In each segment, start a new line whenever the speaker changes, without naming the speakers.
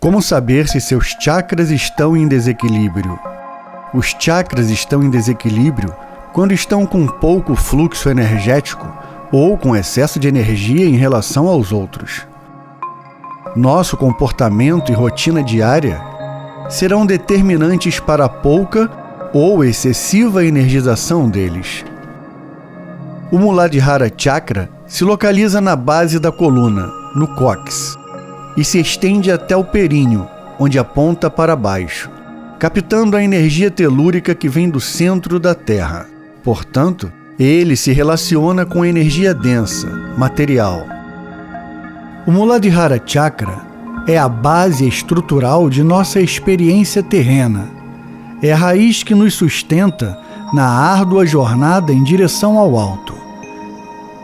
Como saber se seus chakras estão em desequilíbrio? Os chakras estão em desequilíbrio quando estão com pouco fluxo energético ou com excesso de energia em relação aos outros. Nosso comportamento e rotina diária serão determinantes para a pouca ou excessiva energização deles. O Muladhara Chakra se localiza na base da coluna, no cóccix, e se estende até o períneo, onde aponta para baixo, captando a energia telúrica que vem do centro da Terra. Portanto, ele se relaciona com a energia densa, material. O Muladhara Chakra é a base estrutural de nossa experiência terrena. É a raiz que nos sustenta na árdua jornada em direção ao alto.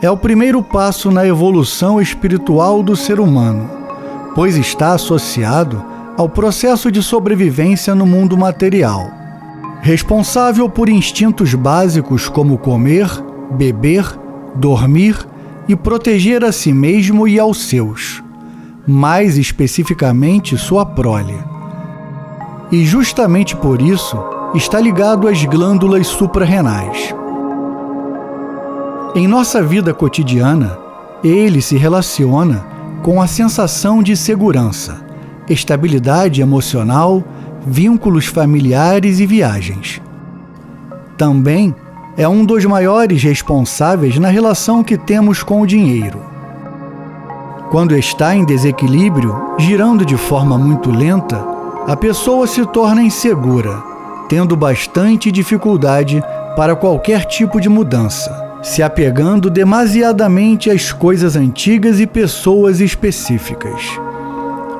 É o primeiro passo na evolução espiritual do ser humano, pois está associado ao processo de sobrevivência no mundo material, responsável por instintos básicos como comer, beber, dormir e proteger a si mesmo e aos seus, mais especificamente sua prole. E justamente por isso está ligado às glândulas suprarrenais. Em nossa vida cotidiana, ele se relaciona com a sensação de segurança, estabilidade emocional, vínculos familiares e viagens. Também é um dos maiores responsáveis na relação que temos com o dinheiro. Quando está em desequilíbrio, girando de forma muito lenta, a pessoa se torna insegura, tendo bastante dificuldade para qualquer tipo de mudança, se apegando demasiadamente às coisas antigas e pessoas específicas.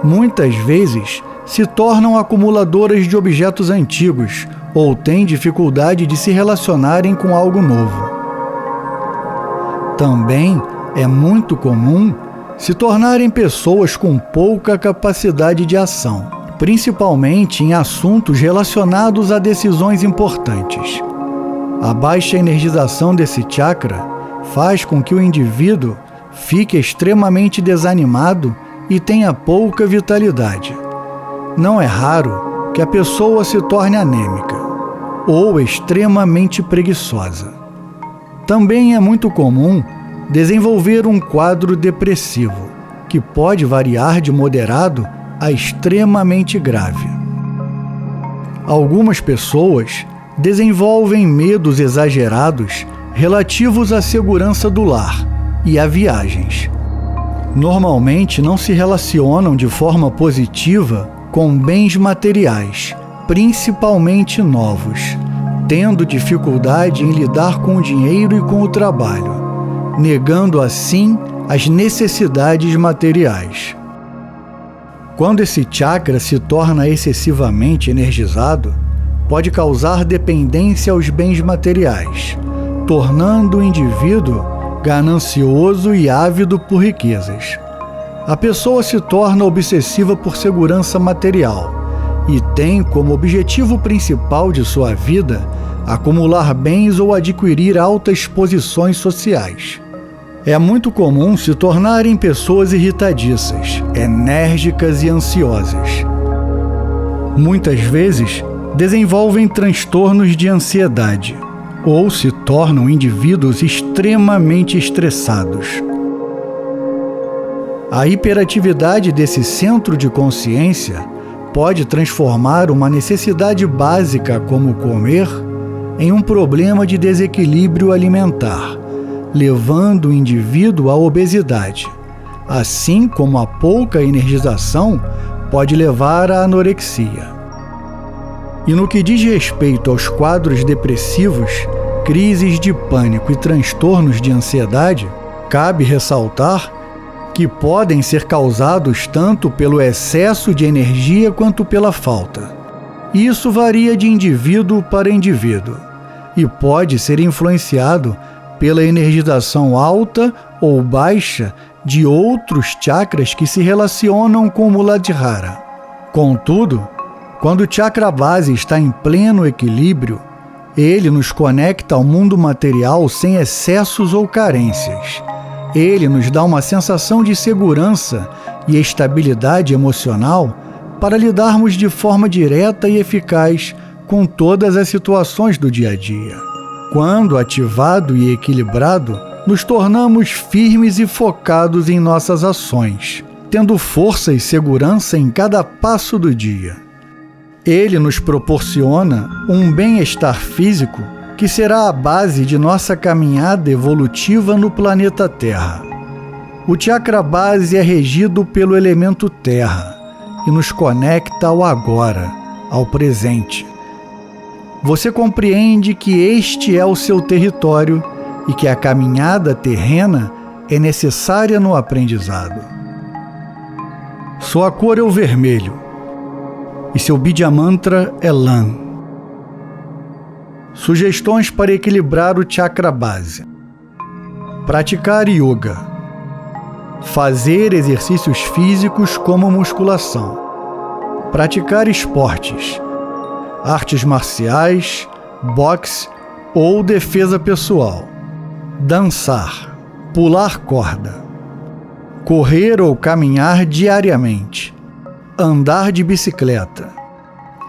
Muitas vezes se tornam acumuladoras de objetos antigos ou têm dificuldade de se relacionarem com algo novo. Também é muito comum se tornarem pessoas com pouca capacidade de ação, principalmente em assuntos relacionados a decisões importantes. A baixa energização desse chakra faz com que o indivíduo fique extremamente desanimado e tenha pouca vitalidade. Não é raro que a pessoa se torne anêmica ou extremamente preguiçosa. Também é muito comum desenvolver um quadro depressivo, que pode variar de moderado a extremamente grave. Algumas pessoas desenvolvem medos exagerados relativos à segurança do lar e a viagens. Normalmente não se relacionam de forma positiva com bens materiais, principalmente novos, tendo dificuldade em lidar com o dinheiro e com o trabalho, negando assim as necessidades materiais. Quando esse chakra se torna excessivamente energizado, pode causar dependência aos bens materiais, tornando o indivíduo ganancioso e ávido por riquezas. A pessoa se torna obsessiva por segurança material e tem como objetivo principal de sua vida acumular bens ou adquirir altas posições sociais. É muito comum se tornarem pessoas irritadiças, enérgicas e ansiosas. Muitas vezes desenvolvem transtornos de ansiedade ou se tornam indivíduos extremamente estressados. A hiperatividade desse centro de consciência pode transformar uma necessidade básica como comer em um problema de desequilíbrio alimentar, levando o indivíduo à obesidade, assim como a pouca energização pode levar à anorexia. E no que diz respeito aos quadros depressivos, crises de pânico e transtornos de ansiedade, cabe ressaltar que podem ser causados tanto pelo excesso de energia quanto pela falta. Isso varia de indivíduo para indivíduo e pode ser influenciado pela energização alta ou baixa de outros chakras que se relacionam com o Muladhara. Contudo, quando o chakra base está em pleno equilíbrio, ele nos conecta ao mundo material sem excessos ou carências. Ele nos dá uma sensação de segurança e estabilidade emocional para lidarmos de forma direta e eficaz com todas as situações do dia a dia. Quando ativado e equilibrado, nos tornamos firmes e focados em nossas ações, tendo força e segurança em cada passo do dia. Ele nos proporciona um bem-estar físico que será a base de nossa caminhada evolutiva no planeta Terra. O chakra base é regido pelo elemento Terra e nos conecta ao agora, ao presente. Você compreende que este é o seu território e que a caminhada terrena é necessária no aprendizado. Sua cor é o vermelho e seu Bidya Mantra é Lam. Sugestões para equilibrar o chakra base: praticar yoga, fazer exercícios físicos como musculação, praticar esportes, artes marciais, boxe ou defesa pessoal, dançar, pular corda, correr ou caminhar diariamente, andar de bicicleta,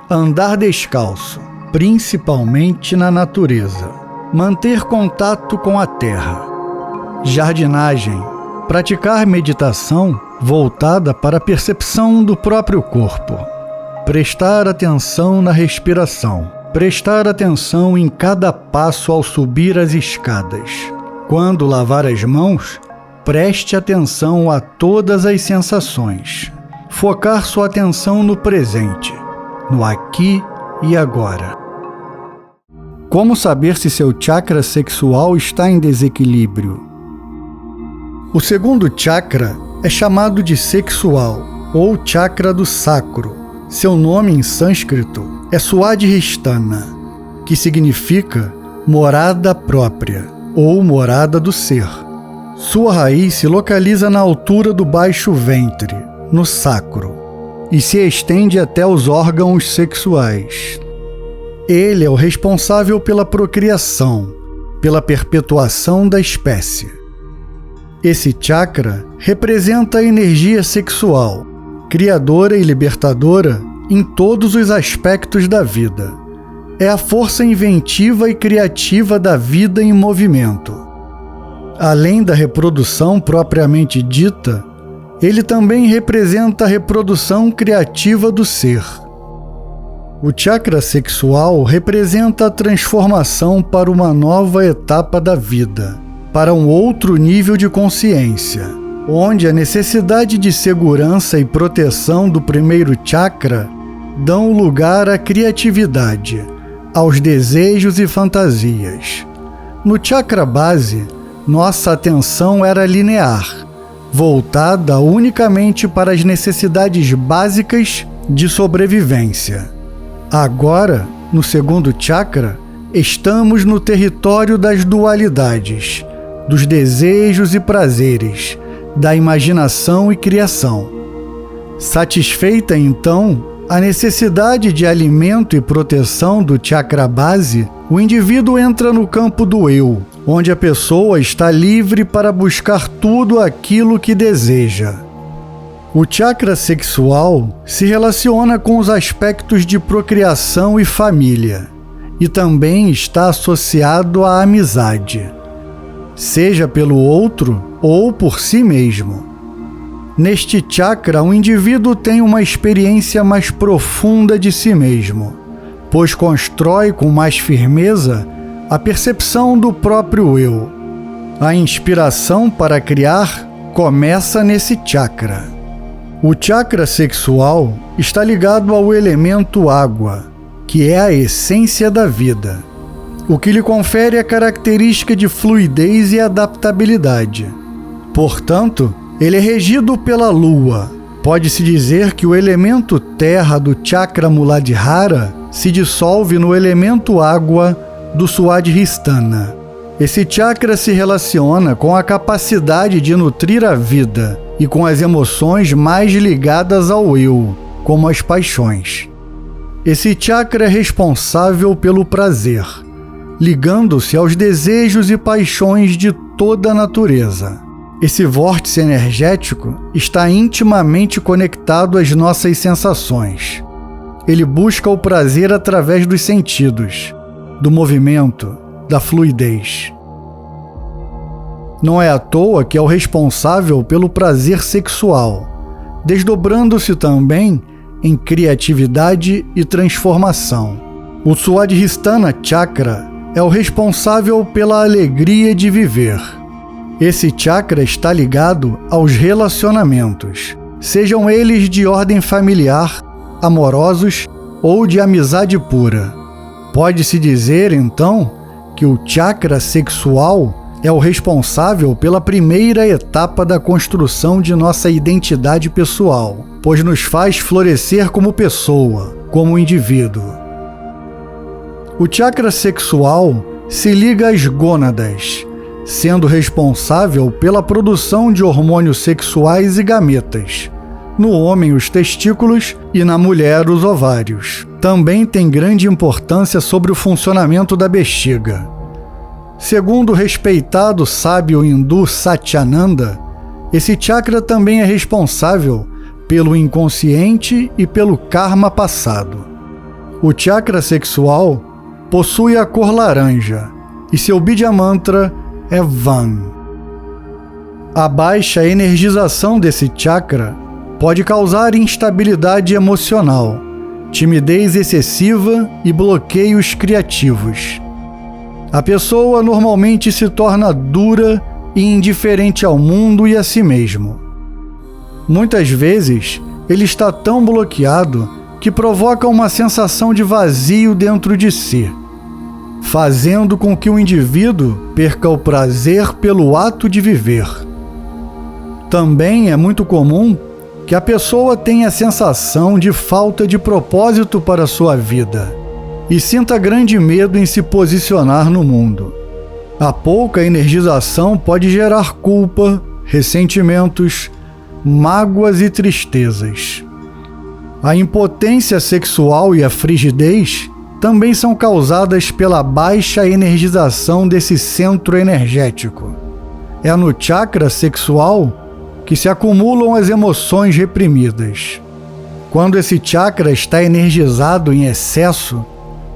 andar descalço, principalmente na natureza, manter contato com a terra, jardinagem, praticar meditação voltada para a percepção do próprio corpo, prestar atenção na respiração, prestar atenção em cada passo ao subir as escadas. Quando lavar as mãos, preste atenção a todas as sensações. Focar sua atenção no presente, no aqui e agora. Como saber se seu chakra sexual está em desequilíbrio? O segundo chakra é chamado de sexual, ou chakra do sacro. Seu nome em sânscrito é Swadhisthana, que significa morada própria, ou morada do ser. Sua raiz se localiza na altura do baixo ventre, no sacro, e se estende até os órgãos sexuais. Ele é o responsável pela procriação, pela perpetuação da espécie. Esse chakra representa a energia sexual, criadora e libertadora em todos os aspectos da vida. É a força inventiva e criativa da vida em movimento. Além da reprodução propriamente dita, ele também representa a reprodução criativa do ser. O chakra sexual representa a transformação para uma nova etapa da vida, para um outro nível de consciência, onde a necessidade de segurança e proteção do primeiro chakra dão lugar à criatividade, aos desejos e fantasias. No chakra base, nossa atenção era linear, voltada unicamente para as necessidades básicas de sobrevivência. Agora, no segundo chakra, estamos no território das dualidades, dos desejos e prazeres, da imaginação e criação. Satisfeita, então, a necessidade de alimento e proteção do chakra base, o indivíduo entra no campo do eu, onde a pessoa está livre para buscar tudo aquilo que deseja. O chakra sexual se relaciona com os aspectos de procriação e família, e também está associado à amizade, seja pelo outro ou por si mesmo. Neste chakra, o indivíduo tem uma experiência mais profunda de si mesmo, pois constrói com mais firmeza a percepção do próprio eu. A inspiração para criar começa nesse chakra. O chakra sexual está ligado ao elemento água, que é a essência da vida, o que lhe confere a característica de fluidez e adaptabilidade. Portanto, ele é regido pela lua. Pode-se dizer que o elemento terra do chakra Muladhara se dissolve no elemento água do Swadhisthana. Esse chakra se relaciona com a capacidade de nutrir a vida e com as emoções mais ligadas ao eu, como as paixões. Esse chakra é responsável pelo prazer, ligando-se aos desejos e paixões de toda a natureza. Esse vórtice energético está intimamente conectado às nossas sensações. Ele busca o prazer através dos sentidos, do movimento, da fluidez. Não é à toa que é o responsável pelo prazer sexual, desdobrando-se também em criatividade e transformação. O Swadhisthana Chakra é o responsável pela alegria de viver. Esse chakra está ligado aos relacionamentos, sejam eles de ordem familiar, amorosos ou de amizade pura. Pode-se dizer, então, que o chakra sexual é o responsável pela primeira etapa da construção de nossa identidade pessoal, pois nos faz florescer como pessoa, como indivíduo. O chakra sexual se liga às gônadas, sendo responsável pela produção de hormônios sexuais e gametas. No homem, os testículos e na mulher, os ovários. Também tem grande importância sobre o funcionamento da bexiga. Segundo o respeitado sábio hindu Satyananda, esse chakra também é responsável pelo inconsciente e pelo karma passado. O chakra sexual possui a cor laranja e seu Bidya Mantra é Vam. A baixa energização desse chakra pode causar instabilidade emocional, timidez excessiva e bloqueios criativos. A pessoa normalmente se torna dura e indiferente ao mundo e a si mesmo. Muitas vezes, ele está tão bloqueado que provoca uma sensação de vazio dentro de si, fazendo com que o indivíduo perca o prazer pelo ato de viver. Também é muito comum que a pessoa tenha a sensação de falta de propósito para sua vida e sinta grande medo em se posicionar no mundo. A pouca energização pode gerar culpa, ressentimentos, mágoas e tristezas. A impotência sexual e a frigidez também são causadas pela baixa energização desse centro energético. É no chakra sexual que se acumulam as emoções reprimidas. Quando esse chakra está energizado em excesso,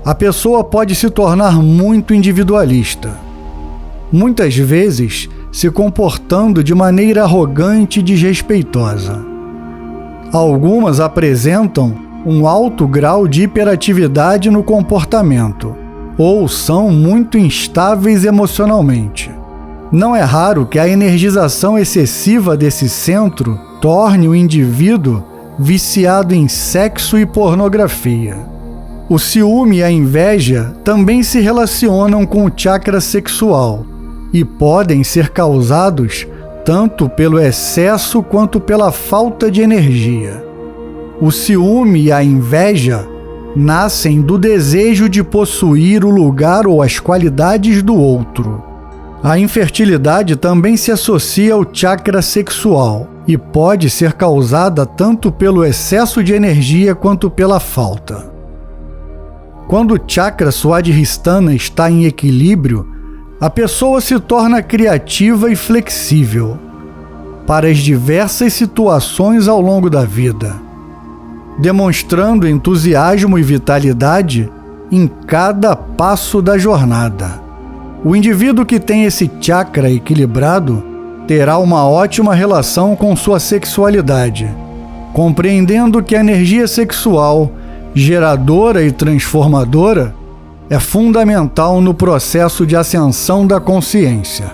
a pessoa pode se tornar muito individualista, muitas vezes se comportando de maneira arrogante e desrespeitosa. Algumas apresentam um alto grau de hiperatividade no comportamento, ou são muito instáveis emocionalmente. Não é raro que a energização excessiva desse centro torne o indivíduo viciado em sexo e pornografia. O ciúme e a inveja também se relacionam com o chakra sexual e podem ser causados tanto pelo excesso quanto pela falta de energia. O ciúme e a inveja nascem do desejo de possuir o lugar ou as qualidades do outro. A infertilidade também se associa ao chakra sexual e pode ser causada tanto pelo excesso de energia quanto pela falta. Quando o chakra Swadhisthana está em equilíbrio, a pessoa se torna criativa e flexível para as diversas situações ao longo da vida, demonstrando entusiasmo e vitalidade em cada passo da jornada. O indivíduo que tem esse chakra equilibrado terá uma ótima relação com sua sexualidade, compreendendo que a energia sexual, geradora e transformadora, é fundamental no processo de ascensão da consciência.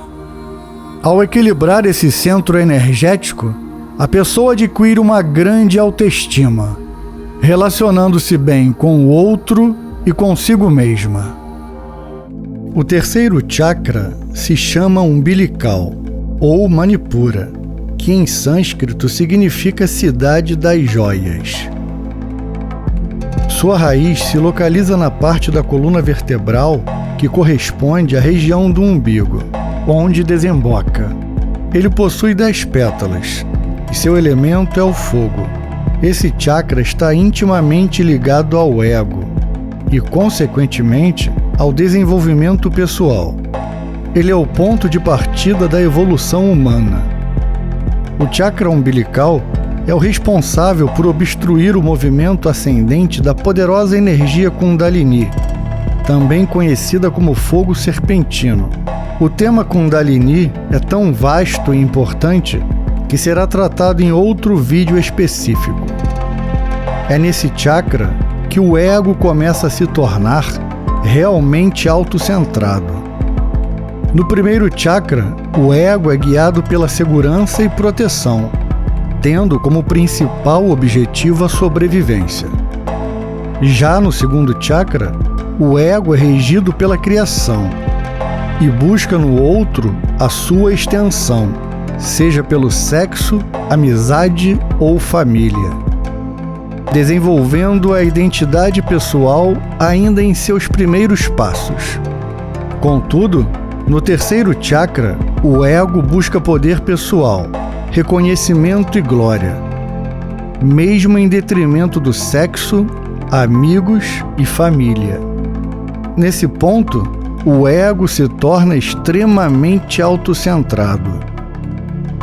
Ao equilibrar esse centro energético, a pessoa adquire uma grande autoestima, relacionando-se bem com o outro e consigo mesma. O terceiro chakra se chama umbilical, ou Manipura, que em sânscrito significa cidade das joias. Sua raiz se localiza na parte da coluna vertebral que corresponde à região do umbigo, onde desemboca. Ele possui 10 pétalas e seu elemento é o fogo. Esse chakra está intimamente ligado ao ego e, consequentemente, ao desenvolvimento pessoal. Ele é o ponto de partida da evolução humana O chakra umbilical é o responsável por obstruir o movimento ascendente da poderosa energia Kundalini, também conhecida como fogo serpentino. O tema Kundalini é tão vasto e importante que será tratado em outro vídeo específico. É nesse chakra que o ego começa a se tornar realmente autocentrado. No primeiro chakra, o ego é guiado pela segurança e proteção, tendo como principal objetivo a sobrevivência. Já no segundo chakra, o ego é regido pela criação e busca no outro a sua extensão, seja pelo sexo, amizade ou família, desenvolvendo a identidade pessoal ainda em seus primeiros passos. Contudo, no terceiro chakra, o ego busca poder pessoal, reconhecimento e glória, mesmo em detrimento do sexo, amigos e família. Nesse ponto, o ego se torna extremamente autocentrado.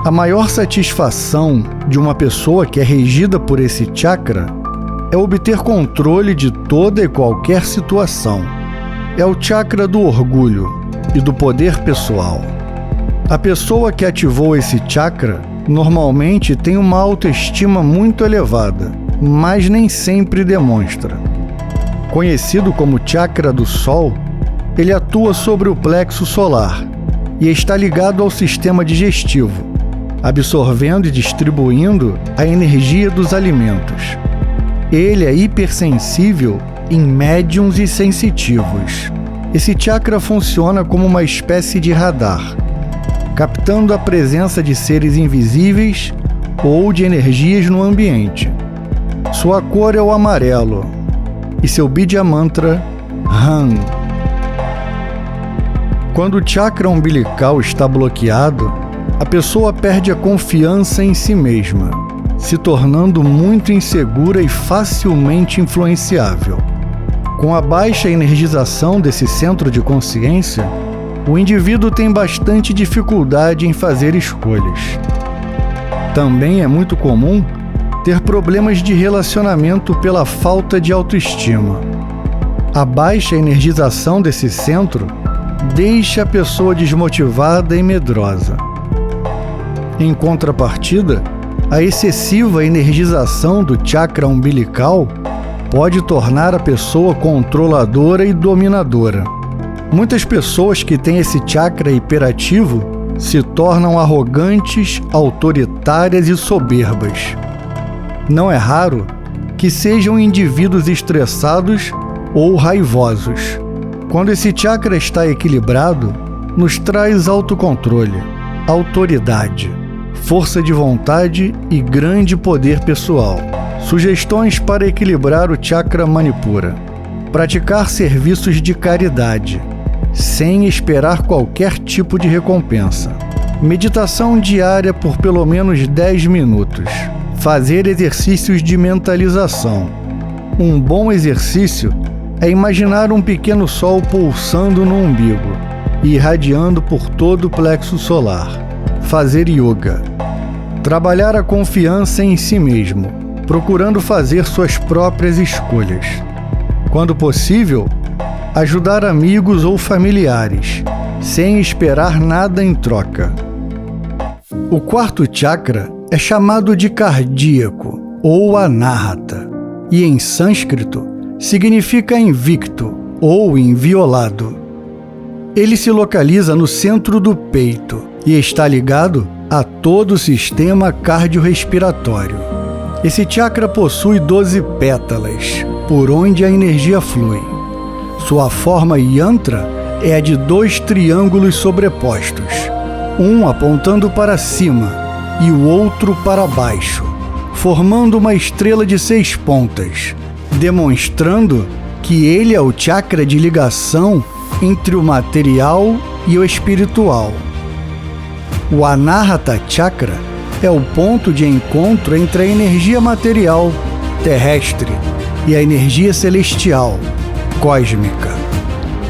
A maior satisfação de uma pessoa que é regida por esse chakra é obter controle de toda e qualquer situação. É o chakra do orgulho e do poder pessoal. A pessoa que ativou esse chakra normalmente tem uma autoestima muito elevada, mas nem sempre demonstra. Conhecido como chakra do Sol, ele atua sobre o plexo solar e está ligado ao sistema digestivo, absorvendo e distribuindo a energia dos alimentos. Ele é hipersensível em médiums e sensitivos. Esse chakra funciona como uma espécie de radar, captando a presença de seres invisíveis ou de energias no ambiente. Sua cor é o amarelo e seu Bidya mantra Ram. Quando o chakra umbilical está bloqueado, a pessoa perde a confiança em si mesma, se tornando muito insegura e facilmente influenciável. Com a baixa energização desse centro de consciência, o indivíduo tem bastante dificuldade em fazer escolhas. Também é muito comum ter problemas de relacionamento pela falta de autoestima. A baixa energização desse centro deixa a pessoa desmotivada e medrosa. Em contrapartida, a excessiva energização do chakra umbilical pode tornar a pessoa controladora e dominadora. Muitas pessoas que têm esse chakra hiperativo se tornam arrogantes, autoritárias e soberbas. Não é raro que sejam indivíduos estressados ou raivosos. Quando esse chakra está equilibrado, nos traz autocontrole, autoridade, força de vontade e grande poder pessoal. Sugestões para equilibrar o chakra Manipura: praticar serviços de caridade, sem esperar qualquer tipo de recompensa. Meditação diária por pelo menos 10 minutos. Fazer exercícios de mentalização. Um bom exercício é imaginar um pequeno sol pulsando no umbigo e irradiando por todo o plexo solar. Fazer yoga. Trabalhar a confiança em si mesmo, procurando fazer suas próprias escolhas. Quando possível, ajudar amigos ou familiares, sem esperar nada em troca. O quarto chakra é chamado de cardíaco ou anahata, e em sânscrito significa invicto ou inviolado. Ele se localiza no centro do peito e está ligado a todo o sistema cardiorrespiratório. Esse chakra possui 12 pétalas, por onde a energia flui. Sua forma yantra é a de 2 triângulos sobrepostos, um apontando para cima e o outro para baixo, formando uma estrela de 6 pontas, demonstrando que ele é o chakra de ligação entre o material e o espiritual. O Anahata Chakra é o ponto de encontro entre a energia material, terrestre, e a energia celestial, cósmica.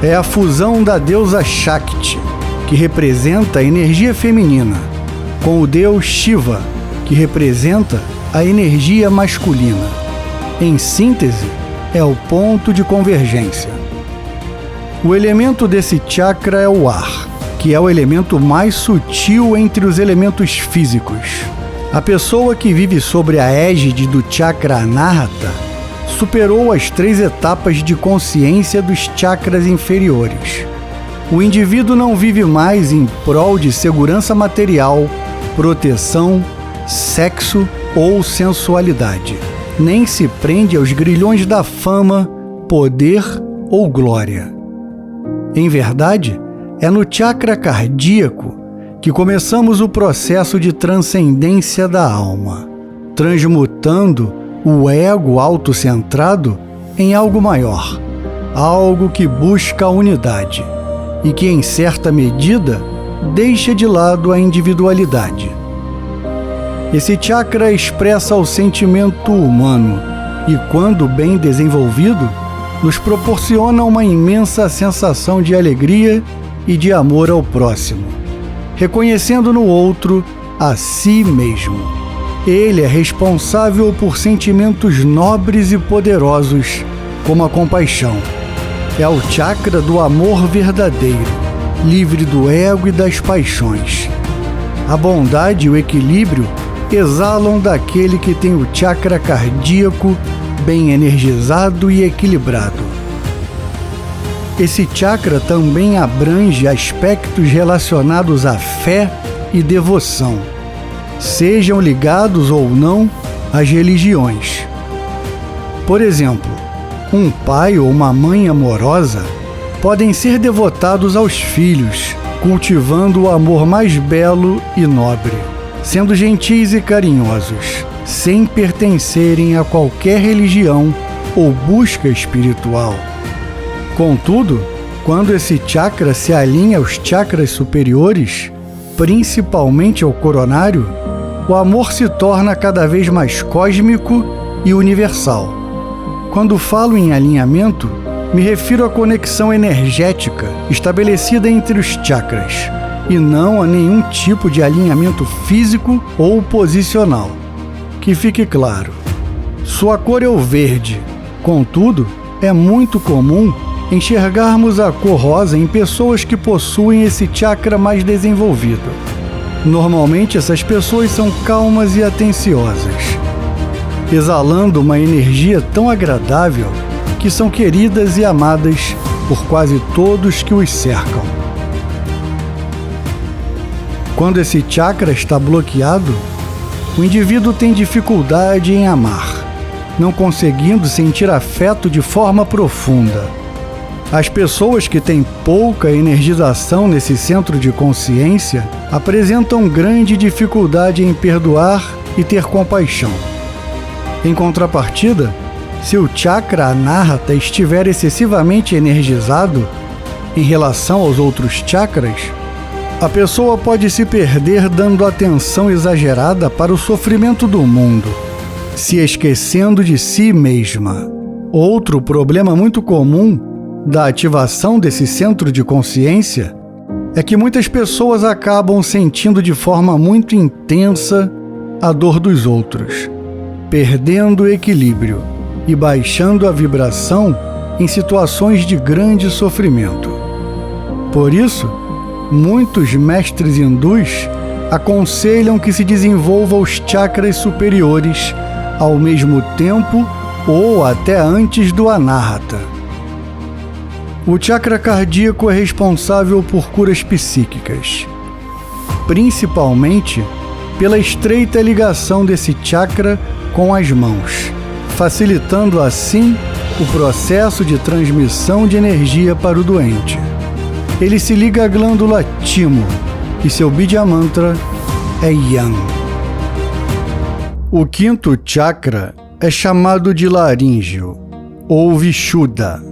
É a fusão da deusa Shakti, que representa a energia feminina, com o deus Shiva, que representa a energia masculina. Em síntese, é o ponto de convergência. O elemento desse chakra é o ar, que é o elemento mais sutil entre os elementos físicos. A pessoa que vive sobre a égide do chakra anahata superou as 3 etapas de consciência dos chakras inferiores. O indivíduo não vive mais em prol de segurança material, proteção, sexo ou sensualidade. Nem se prende aos grilhões da fama, poder ou glória. Em verdade, é no chakra cardíaco que começamos o processo de transcendência da alma, transmutando o ego autocentrado em algo maior, algo que busca a unidade e que, em certa medida, deixa de lado a individualidade. Esse chakra expressa o sentimento humano e, quando bem desenvolvido, nos proporciona uma imensa sensação de alegria e de amor ao próximo, reconhecendo no outro a si mesmo. Ele é responsável por sentimentos nobres e poderosos, como a compaixão. É o chakra do amor verdadeiro, livre do ego e das paixões. A bondade e o equilíbrio exalam daquele que tem o chakra cardíaco bem energizado e equilibrado. Esse chakra também abrange aspectos relacionados à fé e devoção, sejam ligados ou não às religiões. Por exemplo, um pai ou uma mãe amorosa podem ser devotados aos filhos, cultivando o amor mais belo e nobre, sendo gentis e carinhosos, sem pertencerem a qualquer religião ou busca espiritual. Contudo, quando esse chakra se alinha aos chakras superiores, principalmente ao coronário, o amor se torna cada vez mais cósmico e universal. Quando falo em alinhamento, me refiro à conexão energética estabelecida entre os chakras, e não a nenhum tipo de alinhamento físico ou posicional. Que fique claro, sua cor é o verde. Contudo, é muito comum enxergarmos a cor rosa em pessoas que possuem esse chakra mais desenvolvido. Normalmente, essas pessoas são calmas e atenciosas, exalando uma energia tão agradável que são queridas e amadas por quase todos que os cercam. Quando esse chakra está bloqueado, o indivíduo tem dificuldade em amar, não conseguindo sentir afeto de forma profunda. As pessoas que têm pouca energização nesse centro de consciência apresentam grande dificuldade em perdoar e ter compaixão. Em contrapartida, se o chakra anahata estiver excessivamente energizado em relação aos outros chakras, a pessoa pode se perder dando atenção exagerada para o sofrimento do mundo, se esquecendo de si mesma. Outro problema muito comum da ativação desse centro de consciência é que muitas pessoas acabam sentindo de forma muito intensa a dor dos outros, perdendo o equilíbrio e baixando a vibração em situações de grande sofrimento. Por isso, muitos mestres hindus aconselham que se desenvolva os chakras superiores ao mesmo tempo ou até antes do anahata. O chakra cardíaco é responsável por curas psíquicas, principalmente pela estreita ligação desse chakra com as mãos, facilitando assim o processo de transmissão de energia para o doente. Ele se liga à glândula timo e seu Bidya mantra é Yang. O quinto chakra é chamado de laríngeo ou Vishuddha.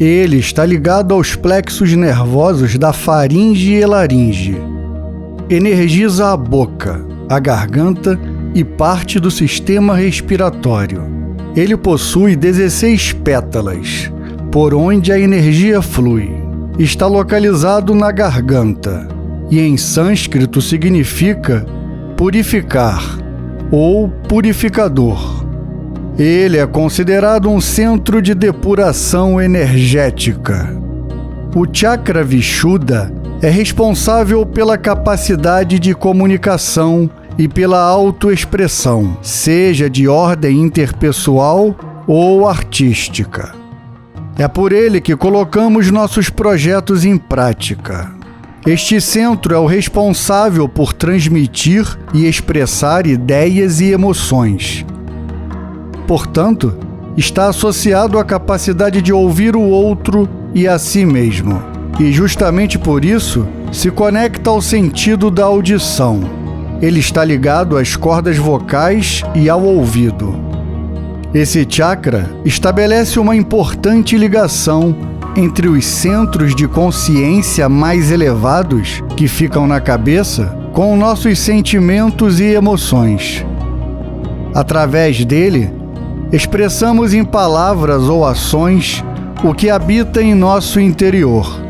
Ele está ligado aos plexos nervosos da faringe e laringe. Energiza a boca, a garganta e parte do sistema respiratório. Ele possui 16 pétalas, por onde a energia flui. Está localizado na garganta e em sânscrito significa purificar, ou purificador. Ele é considerado um centro de depuração energética. O chakra Vishuddha é responsável pela capacidade de comunicação e pela autoexpressão, seja de ordem interpessoal ou artística. É por ele que colocamos nossos projetos em prática. Este centro é o responsável por transmitir e expressar ideias e emoções. Portanto, está associado à capacidade de ouvir o outro e a si mesmo. E justamente por isso, se conecta ao sentido da audição. Ele está ligado às cordas vocais e ao ouvido. Esse chakra estabelece uma importante ligação entre os centros de consciência mais elevados que ficam na cabeça com nossos sentimentos e emoções. Através dele, expressamos em palavras ou ações o que habita em nosso interior.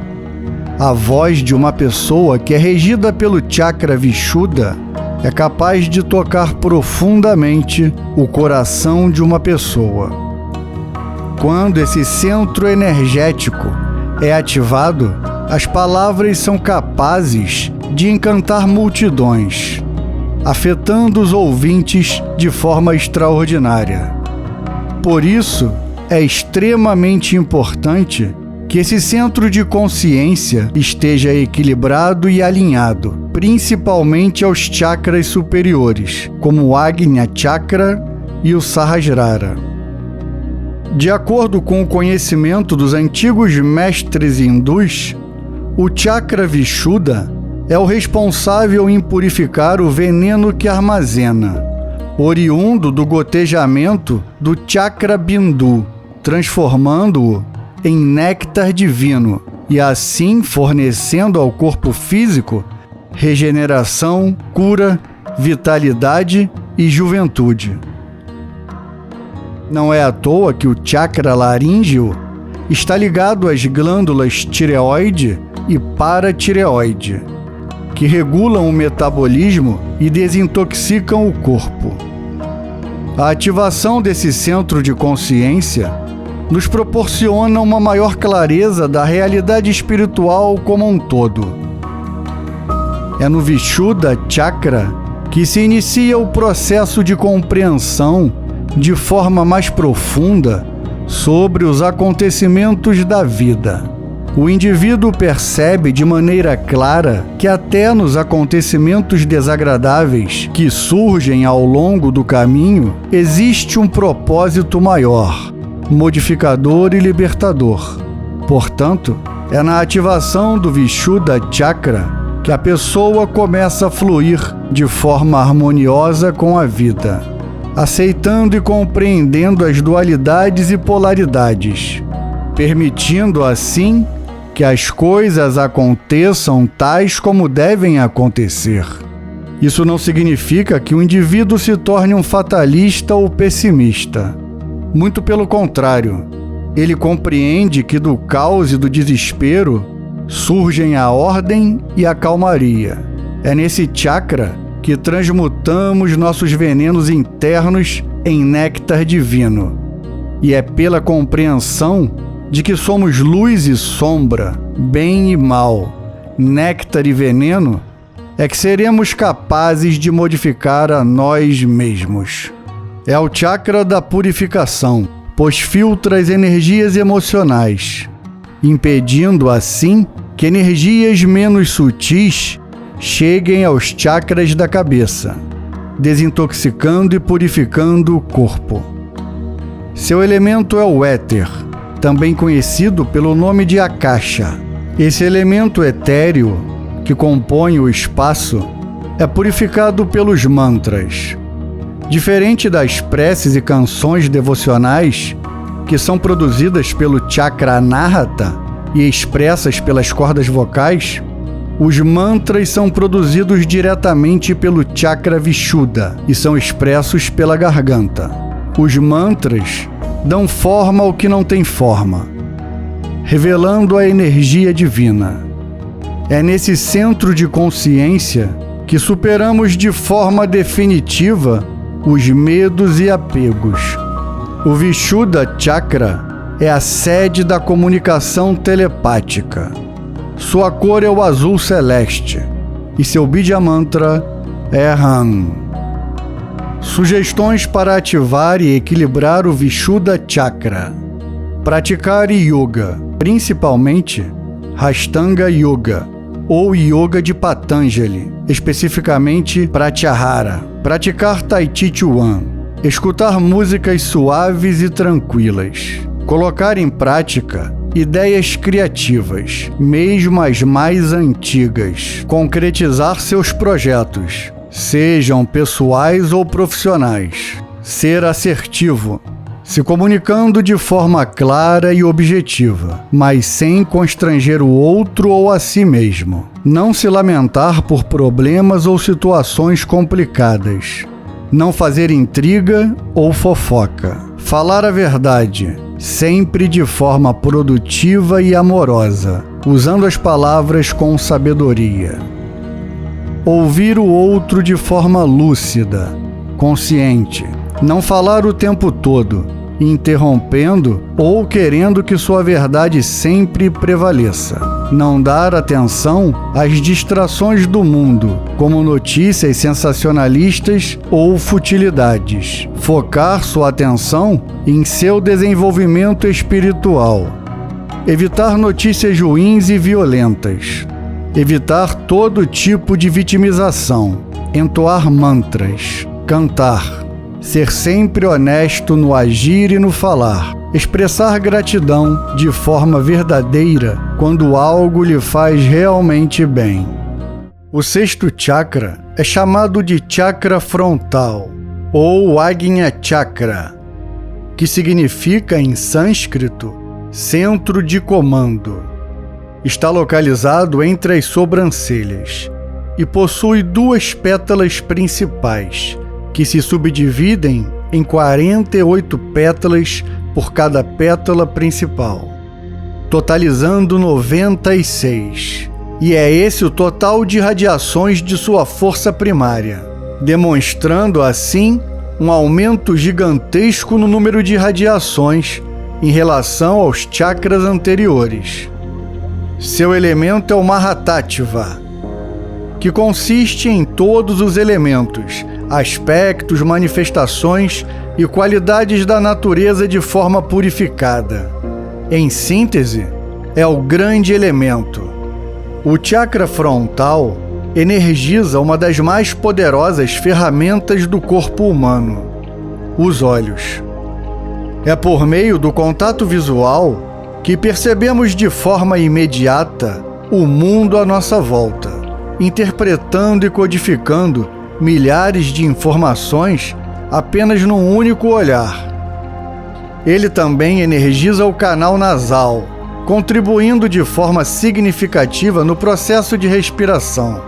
A voz de uma pessoa que é regida pelo chakra Vishuddha é capaz de tocar profundamente o coração de uma pessoa. Quando esse centro energético é ativado, as palavras são capazes de encantar multidões, afetando os ouvintes de forma extraordinária. Por isso, é extremamente importante que esse centro de consciência esteja equilibrado e alinhado, principalmente aos chakras superiores, como o Agnya Chakra e o Sahasrara. De acordo com o conhecimento dos antigos mestres hindus, o chakra Vishuddha é o responsável em purificar o veneno que armazena, oriundo do gotejamento do chakra Bindu, transformando-o em néctar divino e assim fornecendo ao corpo físico regeneração, cura, vitalidade e juventude. Não é à toa que o chakra laríngeo está ligado às glândulas tireoide e paratireoide, que regulam o metabolismo e desintoxicam o corpo. A ativação desse centro de consciência nos proporciona uma maior clareza da realidade espiritual como um todo. É no Vishuddha Chakra que se inicia o processo de compreensão de forma mais profunda sobre os acontecimentos da vida. O indivíduo percebe de maneira clara que até nos acontecimentos desagradáveis que surgem ao longo do caminho existe um propósito maior, modificador e libertador. Portanto, é na ativação do Vishuddha Chakra que a pessoa começa a fluir de forma harmoniosa com a vida, aceitando e compreendendo as dualidades e polaridades, permitindo assim que as coisas aconteçam tais como devem acontecer. Isso não significa que o indivíduo se torne um fatalista ou pessimista. Muito pelo contrário, ele compreende que do caos e do desespero surgem a ordem e a calmaria. É nesse chakra que transmutamos nossos venenos internos em néctar divino. E é pela compreensão de que somos luz e sombra, bem e mal, néctar e veneno, é que seremos capazes de modificar a nós mesmos. É o chakra da purificação, pois filtra as energias emocionais, impedindo assim que energias menos sutis cheguem aos chakras da cabeça, desintoxicando e purificando o corpo. Seu elemento é o éter, também conhecido pelo nome de Akasha. Esse elemento etéreo, que compõe o espaço, é purificado pelos mantras. Diferente das preces e canções devocionais, que são produzidas pelo chakra Anahata e expressas pelas cordas vocais, os mantras são produzidos diretamente pelo chakra Vishuddha e são expressos pela garganta. Os mantras dão forma ao que não tem forma, revelando a energia divina. É nesse centro de consciência que superamos de forma definitiva os medos e apegos. O Vishuddha Chakra é a sede da comunicação telepática. Sua cor é o azul celeste e seu Bija Mantra é Ram. Sugestões para ativar e equilibrar o Vishuddha Chakra. Praticar yoga, principalmente Ashtanga Yoga ou Yoga de Patanjali, especificamente Pratyahara. Praticar Tai Chi Chuan. Escutar músicas suaves e tranquilas. Colocar em prática ideias criativas, mesmo as mais antigas. Concretizar seus projetos, sejam pessoais ou profissionais. Ser assertivo, se comunicando de forma clara e objetiva, mas sem constranger o outro ou a si mesmo. Não se lamentar por problemas ou situações complicadas. Não fazer intriga ou fofoca. Falar a verdade, sempre de forma produtiva e amorosa, usando as palavras com sabedoria. Ouvir o outro de forma lúcida, consciente. Não falar o tempo todo, interrompendo ou querendo que sua verdade sempre prevaleça. Não dar atenção às distrações do mundo, como notícias sensacionalistas ou futilidades. Focar sua atenção em seu desenvolvimento espiritual. Evitar notícias ruins e violentas. Evitar todo tipo de vitimização. Entoar mantras. Cantar. Ser sempre honesto no agir e no falar. Expressar gratidão de forma verdadeira quando algo lhe faz realmente bem. O sexto chakra é chamado de chakra frontal, ou Agnya Chakra, que significa em sânscrito centro de comando. Está localizado entre as sobrancelhas e possui 2 pétalas principais, que se subdividem em 48 pétalas por cada pétala principal, totalizando 96. E é esse o total de radiações de sua força primária, demonstrando assim um aumento gigantesco no número de radiações em relação aos chakras anteriores. Seu elemento é o Mahatattva, que consiste em todos os elementos, aspectos, manifestações e qualidades da natureza de forma purificada. Em síntese, é o grande elemento. O chakra frontal energiza uma das mais poderosas ferramentas do corpo humano, os olhos. É por meio do contato visual que percebemos de forma imediata o mundo à nossa volta, interpretando e codificando milhares de informações apenas num único olhar. Ele também energiza o canal nasal, contribuindo de forma significativa no processo de respiração.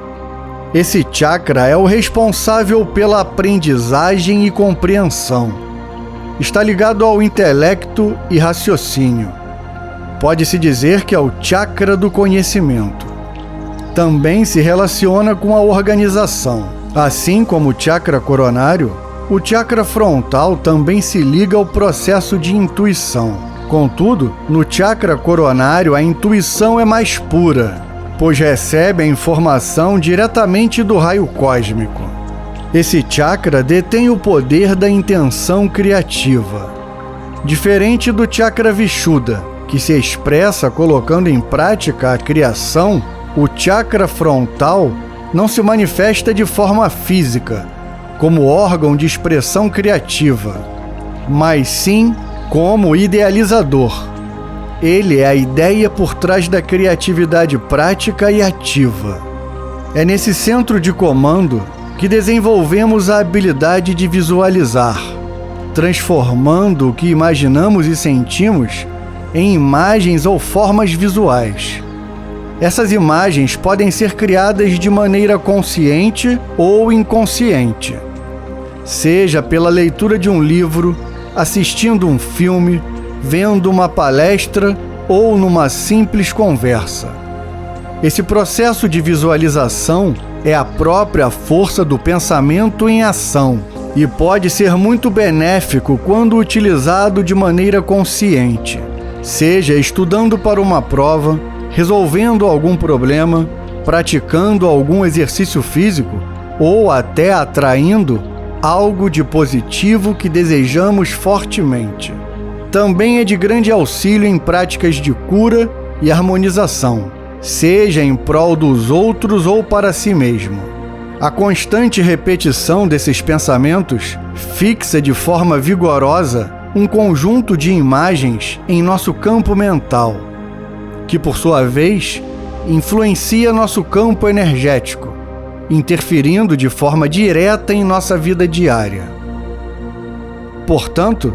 Esse chakra é o responsável pela aprendizagem e compreensão. Está ligado ao intelecto e raciocínio. Pode-se dizer que é o chakra do conhecimento. Também se relaciona com a organização. Assim como o chakra coronário, o chakra frontal também se liga ao processo de intuição. Contudo, no chakra coronário a intuição é mais pura, pois recebe a informação diretamente do raio cósmico. Esse chakra detém o poder da intenção criativa. Diferente do chakra Vishuddha, que se expressa colocando em prática a criação, o chakra frontal não se manifesta de forma física, como órgão de expressão criativa, mas sim como idealizador. Ele é a ideia por trás da criatividade prática e ativa. É nesse centro de comando que desenvolvemos a habilidade de visualizar, transformando o que imaginamos e sentimos em imagens ou formas visuais. Essas imagens podem ser criadas de maneira consciente ou inconsciente, seja pela leitura de um livro, assistindo um filme, vendo uma palestra ou numa simples conversa. Esse processo de visualização é a própria força do pensamento em ação, e pode ser muito benéfico quando utilizado de maneira consciente, seja estudando para uma prova, resolvendo algum problema, praticando algum exercício físico ou até atraindo algo de positivo que desejamos fortemente. Também é de grande auxílio em práticas de cura e harmonização, seja em prol dos outros ou para si mesmo. A constante repetição desses pensamentos fixa de forma vigorosa um conjunto de imagens em nosso campo mental, que, por sua vez, influencia nosso campo energético, interferindo de forma direta em nossa vida diária. Portanto,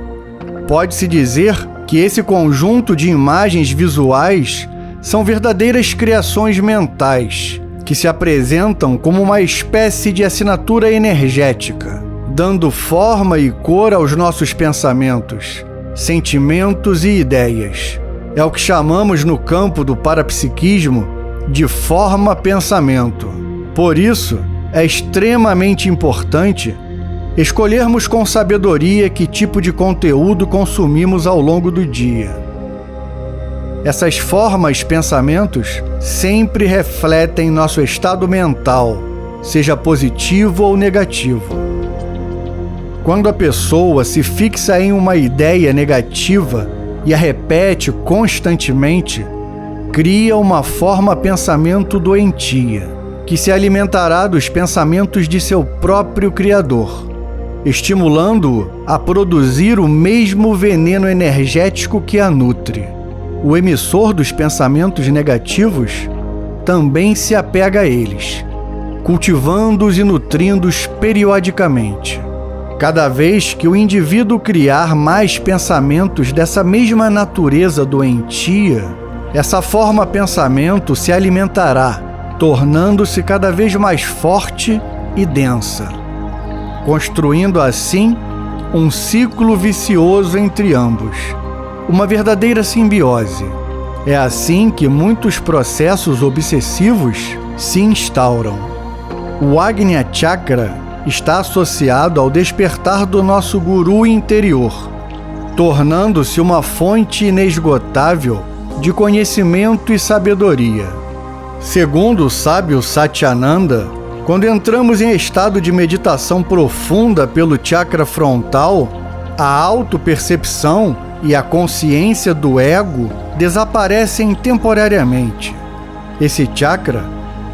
pode-se dizer que esse conjunto de imagens visuais são verdadeiras criações mentais, que se apresentam como uma espécie de assinatura energética, dando forma e cor aos nossos pensamentos, sentimentos e ideias. É o que chamamos no campo do parapsiquismo de forma-pensamento. Por isso, é extremamente importante escolhermos com sabedoria que tipo de conteúdo consumimos ao longo do dia. Essas formas-pensamentos sempre refletem nosso estado mental, seja positivo ou negativo. Quando a pessoa se fixa em uma ideia negativa e a repete constantemente, cria uma forma-pensamento doentia, que se alimentará dos pensamentos de seu próprio Criador, estimulando-o a produzir o mesmo veneno energético que a nutre. O emissor dos pensamentos negativos também se apega a eles, cultivando-os e nutrindo-os periodicamente. Cada vez que o indivíduo criar mais pensamentos dessa mesma natureza doentia, essa forma-pensamento se alimentará, tornando-se cada vez mais forte e densa, construindo assim um ciclo vicioso entre ambos, uma verdadeira simbiose. É assim que muitos processos obsessivos se instauram. O Agnya Chakra está associado ao despertar do nosso guru interior, tornando-se uma fonte inesgotável de conhecimento e sabedoria. Segundo o sábio Satyananda, quando entramos em estado de meditação profunda pelo chakra frontal, a autopercepção e a consciência do ego desaparecem temporariamente. Esse chakra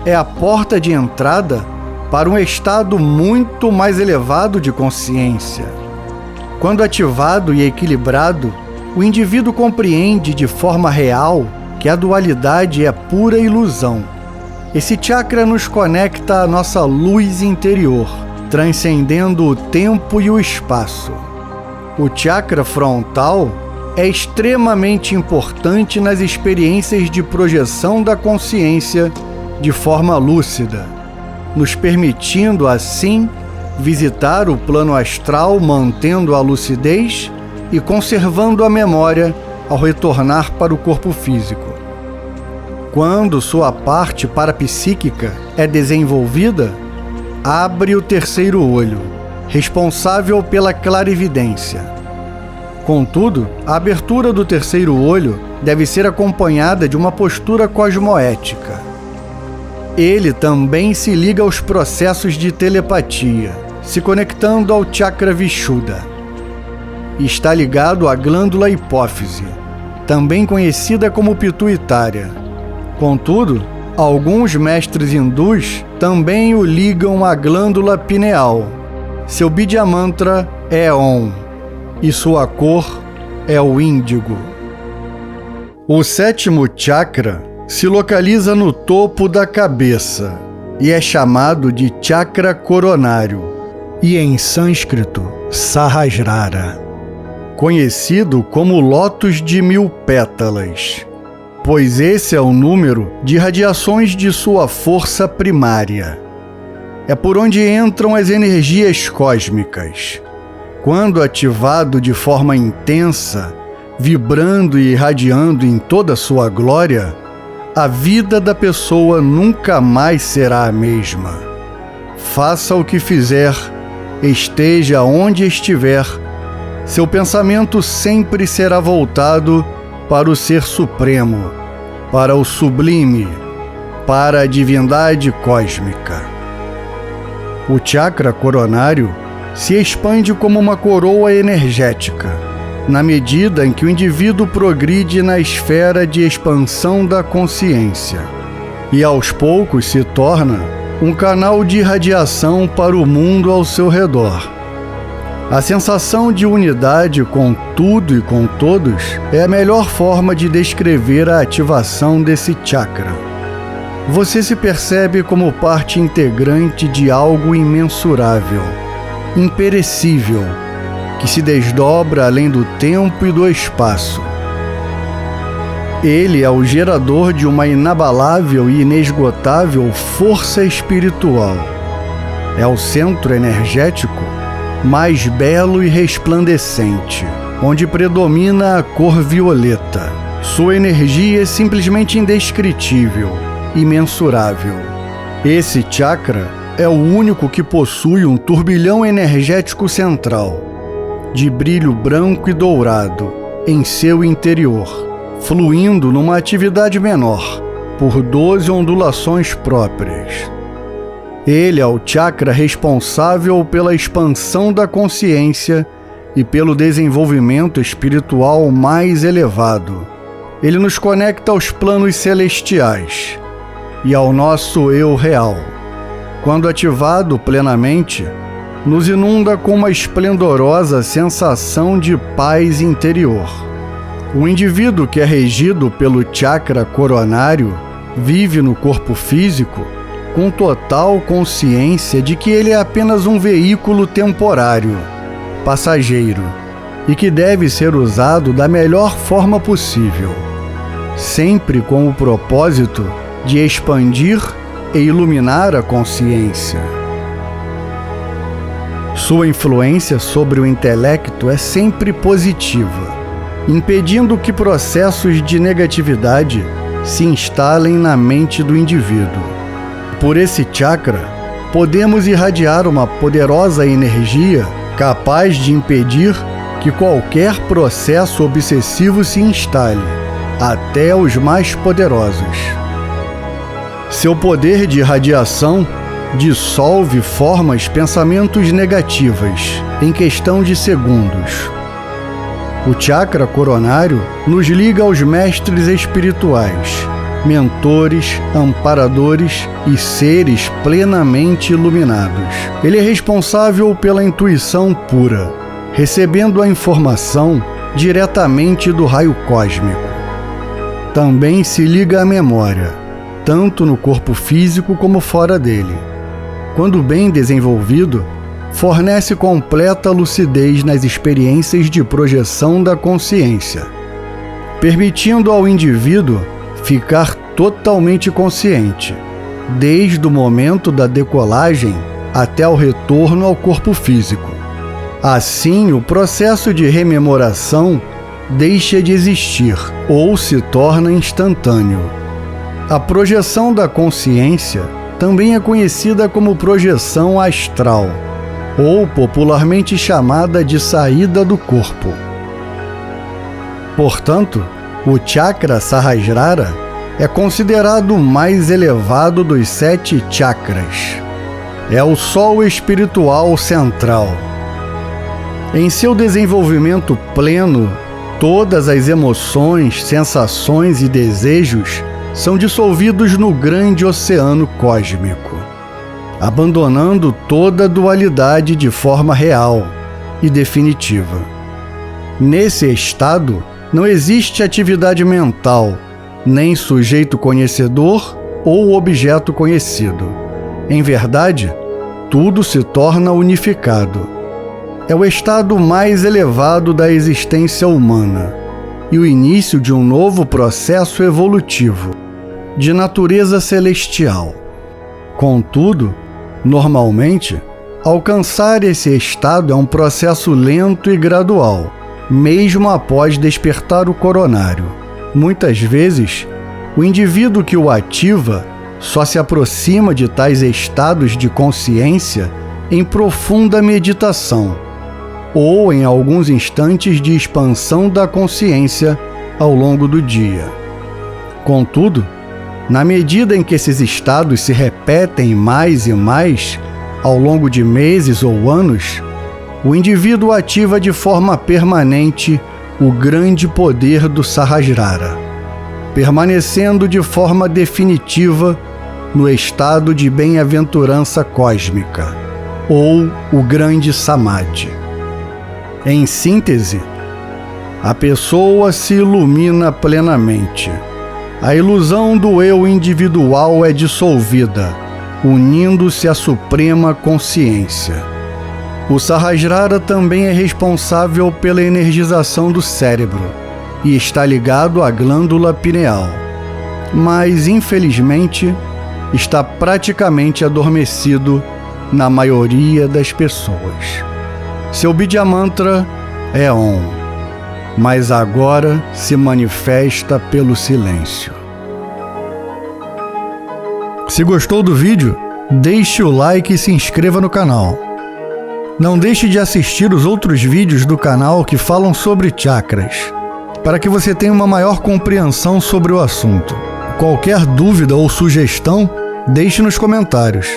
é a porta de entrada para um estado muito mais elevado de consciência. Quando ativado e equilibrado, o indivíduo compreende de forma real que a dualidade é pura ilusão. Esse chakra nos conecta à nossa luz interior, transcendendo o tempo e o espaço. O chakra frontal é extremamente importante nas experiências de projeção da consciência de forma lúcida, nos permitindo, assim, visitar o plano astral mantendo a lucidez e conservando a memória ao retornar para o corpo físico. Quando sua parte parapsíquica é desenvolvida, abre o terceiro olho, responsável pela clarividência. Contudo, a abertura do terceiro olho deve ser acompanhada de uma postura cosmoética. Ele também se liga aos processos de telepatia, se conectando ao chakra Vishuddha. Está ligado à glândula hipófise, também conhecida como pituitária. Contudo, alguns mestres hindus também o ligam à glândula pineal. Seu Bidya Mantra é Om e sua cor é o índigo. O sétimo chakra se localiza no topo da cabeça e é chamado de chakra coronário e em sânscrito Sahasrara, conhecido como lótus de 1000 pétalas, pois esse é o número de radiações de sua força primária. É por onde entram as energias cósmicas. Quando ativado de forma intensa, vibrando e irradiando em toda a sua glória, a vida da pessoa nunca mais será a mesma. Faça o que fizer, esteja onde estiver, seu pensamento sempre será voltado para o Ser Supremo, para o Sublime, para a divindade cósmica. O chakra coronário se expande como uma coroa energética, na medida em que o indivíduo progride na esfera de expansão da consciência, e aos poucos se torna um canal de irradiação para o mundo ao seu redor. A sensação de unidade com tudo e com todos é a melhor forma de descrever a ativação desse chakra. Você se percebe como parte integrante de algo imensurável, imperecível, que se desdobra além do tempo e do espaço. Ele é o gerador de uma inabalável e inesgotável força espiritual. É o centro energético mais belo e resplandecente, onde predomina a cor violeta. Sua energia é simplesmente indescritível, imensurável. Esse chakra é o único que possui um turbilhão energético central, de brilho branco e dourado, em seu interior, fluindo numa atividade menor, por 12 ondulações próprias. Ele é o chakra responsável pela expansão da consciência e pelo desenvolvimento espiritual mais elevado. Ele nos conecta aos planos celestiais e ao nosso eu real. Quando ativado plenamente, nos inunda com uma esplendorosa sensação de paz interior. O indivíduo que é regido pelo chakra coronário vive no corpo físico com total consciência de que ele é apenas um veículo temporário, passageiro, e que deve ser usado da melhor forma possível, sempre com o propósito de expandir e iluminar a consciência. Sua influência sobre o intelecto é sempre positiva, impedindo que processos de negatividade se instalem na mente do indivíduo. Por esse chakra, podemos irradiar uma poderosa energia capaz de impedir que qualquer processo obsessivo se instale, até os mais poderosos. Seu poder de irradiação dissolve formas pensamentos negativas em questão de segundos. O chakra coronário nos liga aos mestres espirituais, mentores, amparadores e seres plenamente iluminados. Ele é responsável pela intuição pura, recebendo a informação diretamente do raio cósmico. Também se liga à memória, tanto no corpo físico como fora dele. Quando bem desenvolvido, fornece completa lucidez nas experiências de projeção da consciência, permitindo ao indivíduo ficar totalmente consciente, desde o momento da decolagem até o retorno ao corpo físico. Assim, o processo de rememoração deixa de existir ou se torna instantâneo. A projeção da consciência também é conhecida como projeção astral, ou popularmente chamada de saída do corpo. Portanto, o chakra Sahasrara é considerado o mais elevado dos 7 chakras. É o sol espiritual central. Em seu desenvolvimento pleno, todas as emoções, sensações e desejos são dissolvidos no grande oceano cósmico, abandonando toda dualidade de forma real e definitiva. Nesse estado, não existe atividade mental, nem sujeito conhecedor ou objeto conhecido. Em verdade, tudo se torna unificado. É o estado mais elevado da existência humana e o início de um novo processo evolutivo, de natureza celestial. Contudo, normalmente, alcançar esse estado é um processo lento e gradual, mesmo após despertar o coronário. Muitas vezes, o indivíduo que o ativa só se aproxima de tais estados de consciência em profunda meditação ou em alguns instantes de expansão da consciência ao longo do dia. Contudo, na medida em que esses estados se repetem mais e mais ao longo de meses ou anos, o indivíduo ativa de forma permanente o grande poder do Sahasrara, permanecendo de forma definitiva no estado de bem-aventurança cósmica, ou o grande Samadhi. Em síntese, a pessoa se ilumina plenamente. A ilusão do eu individual é dissolvida, unindo-se à suprema consciência. O Sahasrara também é responsável pela energização do cérebro e está ligado à glândula pineal, mas, infelizmente, está praticamente adormecido na maioria das pessoas. Seu Bidya Mantra é Om, mas agora se manifesta pelo silêncio. Se gostou do vídeo, deixe o like e se inscreva no canal. Não deixe de assistir os outros vídeos do canal que falam sobre chakras, para que você tenha uma maior compreensão sobre o assunto. Qualquer dúvida ou sugestão, deixe nos comentários.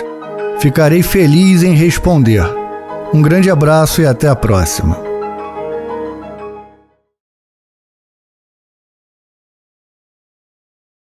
Ficarei feliz em responder. Um grande abraço e até a próxima.